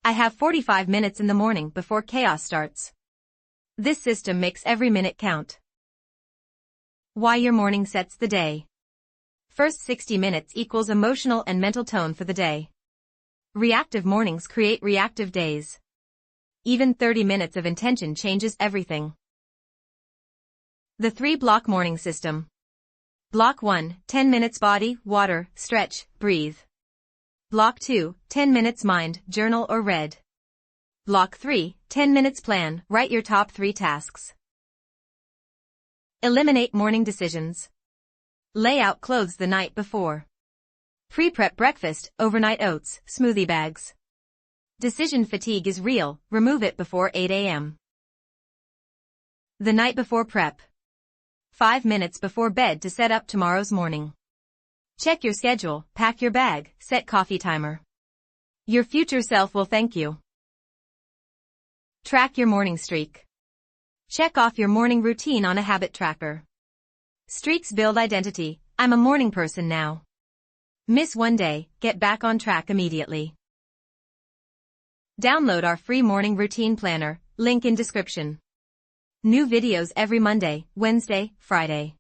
I have 45 minutes in the morning before chaos starts. This system makes every minute count. Why your morning sets the day. First 60 minutes equals emotional and mental tone for the day. Reactive mornings create reactive days. Even 30 minutes of intention changes everything. The 3-block morning system. Block 1, 10 minutes body, water, stretch, breathe. Block 2, 10 minutes mind, journal or read. Block 3, 10 minutes plan, write your top 3 tasks. Eliminate morning decisions. Lay out clothes the night before. Pre-prep breakfast, overnight oats, smoothie bags. Decision fatigue is real, remove it before 8 a.m. The night before prep. 5 minutes before bed to set up tomorrow's morning. Check your schedule, pack your bag, set coffee timer. Your future self will thank you. Track your morning streak. Check off your morning routine on a habit tracker. Streaks build identity. I'm a morning person now. Miss one day, get back on track immediately. Download our free morning routine planner, link in description. New videos every Monday, Wednesday, Friday.